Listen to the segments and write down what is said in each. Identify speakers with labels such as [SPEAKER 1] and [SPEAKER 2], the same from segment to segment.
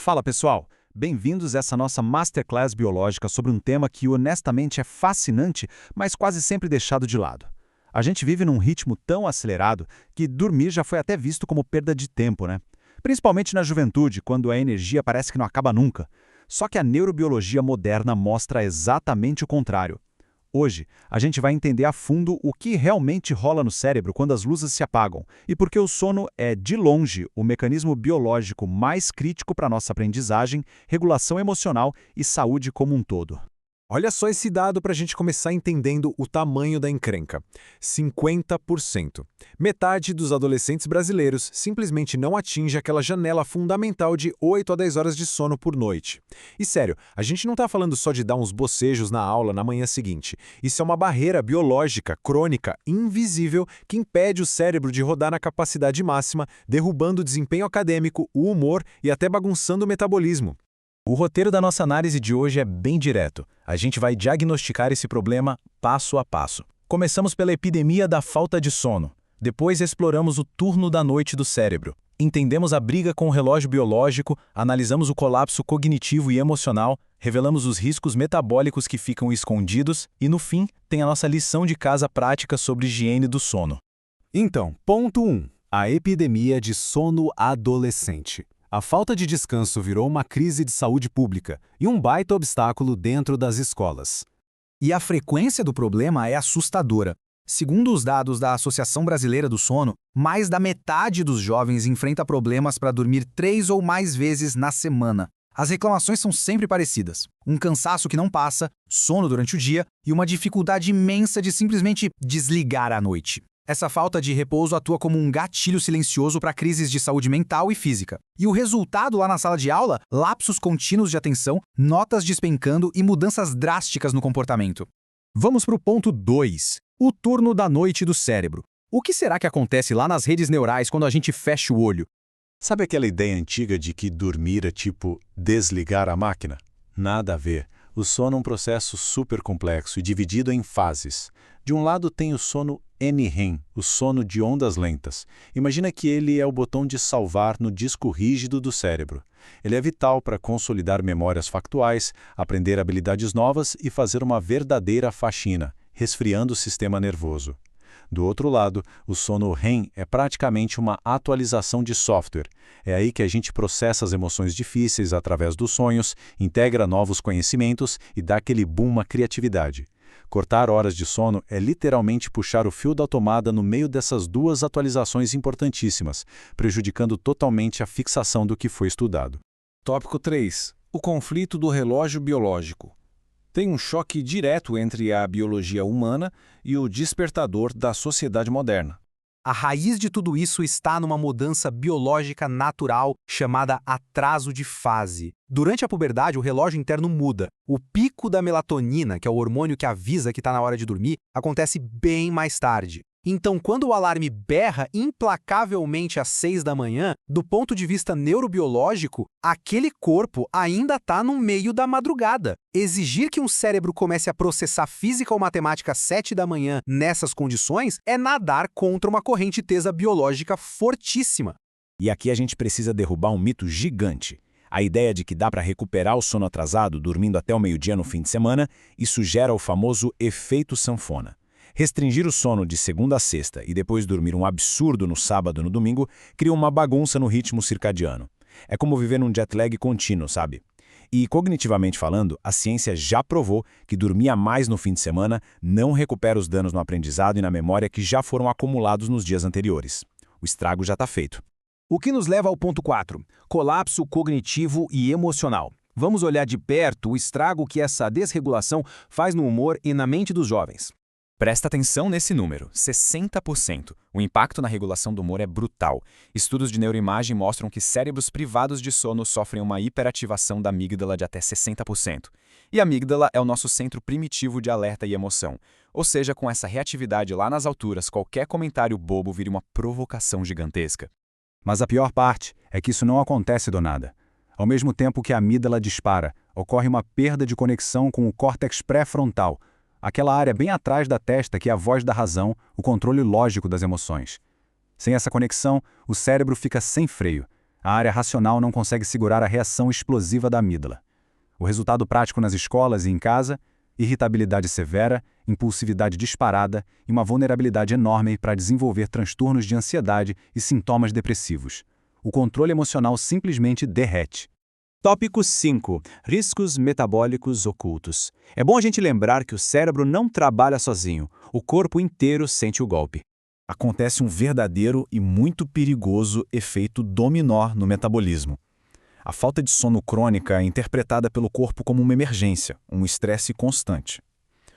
[SPEAKER 1] Fala pessoal, bem-vindos a essa nossa Masterclass biológica sobre um tema que honestamente é fascinante, mas quase sempre deixado de lado. A gente vive num ritmo tão acelerado que dormir já foi até visto como perda de tempo, né? Principalmente na juventude, quando a energia parece que não acaba nunca. Só que a neurobiologia moderna mostra exatamente o contrário. Hoje, a gente vai entender a fundo o que realmente rola no cérebro quando as luzes se apagam e por que o sono é, de longe, o mecanismo biológico mais crítico para nossa aprendizagem, regulação emocional e saúde como um todo.
[SPEAKER 2] Olha só esse dado para a gente começar entendendo o tamanho da encrenca. 50%. Metade dos adolescentes brasileiros simplesmente não atinge aquela janela fundamental de 8 a 10 horas de sono por noite. E sério, a gente não está falando só de dar uns bocejos na aula na manhã seguinte. Isso é uma barreira biológica, crônica, invisível, que impede o cérebro de rodar na capacidade máxima, derrubando o desempenho acadêmico, o humor e até bagunçando o metabolismo.
[SPEAKER 3] O roteiro da nossa análise de hoje é bem direto. A gente vai diagnosticar esse problema passo a passo. Começamos pela epidemia da falta de sono. Depois exploramos o turno da noite do cérebro. Entendemos a briga com o relógio biológico, analisamos o colapso cognitivo e emocional, revelamos os riscos metabólicos que ficam escondidos e, no fim, tem a nossa lição de casa prática sobre higiene do sono.
[SPEAKER 2] Então, ponto 1. A epidemia de sono adolescente. A falta de descanso virou uma crise de saúde pública e um baita obstáculo dentro das escolas.
[SPEAKER 4] E a frequência do problema é assustadora. Segundo os dados da Associação Brasileira do Sono, mais da metade dos jovens enfrenta problemas para dormir 3 ou mais vezes na semana. As reclamações são sempre parecidas. Um cansaço que não passa, sono durante o dia e uma dificuldade imensa de simplesmente desligar à noite. Essa falta de repouso atua como um gatilho silencioso para crises de saúde mental e física. E o resultado lá na sala de aula? Lapsos contínuos de atenção, notas despencando e mudanças drásticas no comportamento.
[SPEAKER 3] Vamos para o ponto 2, o turno da noite do cérebro. O que será que acontece lá nas redes neurais quando a gente fecha o olho?
[SPEAKER 5] Sabe aquela ideia antiga de que dormir é tipo desligar a máquina? Nada a ver. O sono é um processo super complexo e dividido em fases. De um lado tem o sono NREM, o sono de ondas lentas. Imagina que ele é o botão de salvar no disco rígido do cérebro. Ele é vital para consolidar memórias factuais, aprender habilidades novas e fazer uma verdadeira faxina, resfriando o sistema nervoso. Do outro lado, o sono REM é praticamente uma atualização de software. É aí que a gente processa as emoções difíceis através dos sonhos, integra novos conhecimentos e dá aquele boom à criatividade. Cortar horas de sono é literalmente puxar o fio da tomada no meio dessas duas atualizações importantíssimas, prejudicando totalmente a fixação do que foi estudado.
[SPEAKER 6] Tópico 3. O conflito do relógio biológico. Tem um choque direto entre a biologia humana e o despertador da sociedade moderna.
[SPEAKER 4] A raiz de tudo isso está numa mudança biológica natural chamada atraso de fase. Durante a puberdade, o relógio interno muda. O pico da melatonina, que é o hormônio que avisa que está na hora de dormir, acontece bem mais tarde. Então, quando o alarme berra implacavelmente às 6 da manhã, do ponto de vista neurobiológico, aquele corpo ainda está no meio da madrugada. Exigir que um cérebro comece a processar física ou matemática às 7 da manhã nessas condições é nadar contra uma correnteza biológica fortíssima.
[SPEAKER 3] E aqui a gente precisa derrubar um mito gigante. A ideia de que dá para recuperar o sono atrasado dormindo até o meio-dia no fim de semana, isso gera o famoso efeito sanfona. Restringir o sono de segunda a sexta e depois dormir um absurdo no sábado e no domingo cria uma bagunça no ritmo circadiano. É como viver num jet lag contínuo, sabe? E, cognitivamente falando, a ciência já provou que dormir a mais no fim de semana não recupera os danos no aprendizado e na memória que já foram acumulados nos dias anteriores. O estrago já está feito.
[SPEAKER 4] O que nos leva ao ponto 4, colapso cognitivo e emocional. Vamos olhar de perto o estrago que essa desregulação faz no humor e na mente dos jovens.
[SPEAKER 7] Presta atenção nesse número, 60%. O impacto na regulação do humor é brutal. Estudos de neuroimagem mostram que cérebros privados de sono sofrem uma hiperativação da amígdala de até 60%. E a amígdala é o nosso centro primitivo de alerta e emoção. Ou seja, com essa reatividade lá nas alturas, qualquer comentário bobo vira uma provocação gigantesca.
[SPEAKER 1] Mas a pior parte é que isso não acontece do nada. Ao mesmo tempo que a amígdala dispara, ocorre uma perda de conexão com o córtex pré-frontal, aquela área bem atrás da testa que é a voz da razão, o controle lógico das emoções. Sem essa conexão, o cérebro fica sem freio. A área racional não consegue segurar a reação explosiva da amígdala. O resultado prático nas escolas e em casa: irritabilidade severa, impulsividade disparada e uma vulnerabilidade enorme para desenvolver transtornos de ansiedade e sintomas depressivos. O controle emocional simplesmente derrete.
[SPEAKER 3] Tópico 5. Riscos metabólicos ocultos. É bom a gente lembrar que o cérebro não trabalha sozinho, o corpo inteiro sente o golpe. Acontece um verdadeiro e muito perigoso efeito dominó no metabolismo. A falta de sono crônica é interpretada pelo corpo como uma emergência, um estresse constante.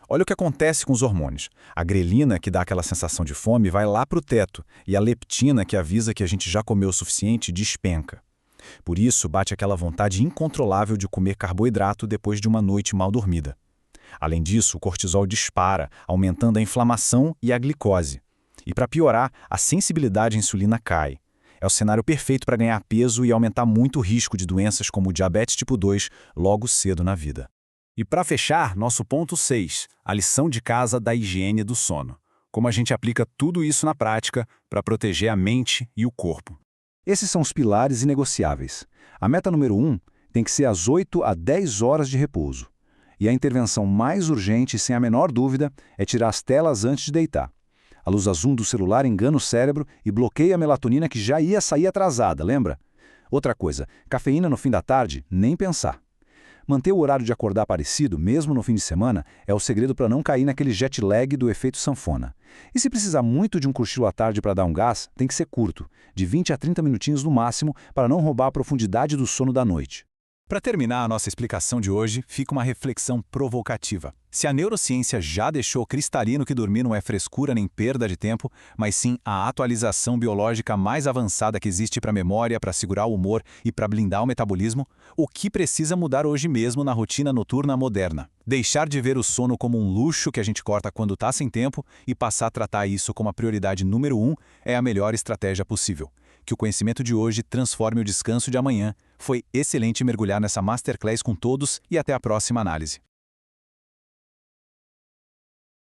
[SPEAKER 3] Olha o que acontece com os hormônios. A grelina, que dá aquela sensação de fome, vai lá para o teto, e a leptina, que avisa que a gente já comeu o suficiente, despenca. Por isso, bate aquela vontade incontrolável de comer carboidrato depois de uma noite mal dormida. Além disso, o cortisol dispara, aumentando a inflamação e a glicose. E para piorar, a sensibilidade à insulina cai. É o cenário perfeito para ganhar peso e aumentar muito o risco de doenças como o diabetes tipo 2 logo cedo na vida. E para fechar, nosso ponto 6, a lição de casa da higiene do sono. Como a gente aplica tudo isso na prática para proteger a mente e o corpo.
[SPEAKER 1] Esses são os pilares inegociáveis. A meta número 1 tem que ser às 8 a 10 horas de repouso. E a intervenção mais urgente, sem a menor dúvida, é tirar as telas antes de deitar. A luz azul do celular engana o cérebro e bloqueia a melatonina que já ia sair atrasada, lembra? Outra coisa, cafeína no fim da tarde, nem pensar. Manter o horário de acordar parecido, mesmo no fim de semana, é o segredo para não cair naquele jet lag do efeito sanfona. E se precisar muito de um cochilo à tarde para dar um gás, tem que ser curto, de 20 a 30 minutinhos no máximo, para não roubar a profundidade do sono da noite. Para terminar a nossa explicação de hoje, fica uma reflexão provocativa. Se a neurociência já deixou cristalino que dormir não é frescura nem perda de tempo, mas sim a atualização biológica mais avançada que existe para a memória, para segurar o humor e para blindar o metabolismo, o que precisa mudar hoje mesmo na rotina noturna moderna? Deixar de ver o sono como um luxo que a gente corta quando está sem tempo e passar a tratar isso como a prioridade número 1 é a melhor estratégia possível. Que o conhecimento de hoje transforme o descanso de amanhã. Foi excelente mergulhar nessa Masterclass com todos e até a próxima análise.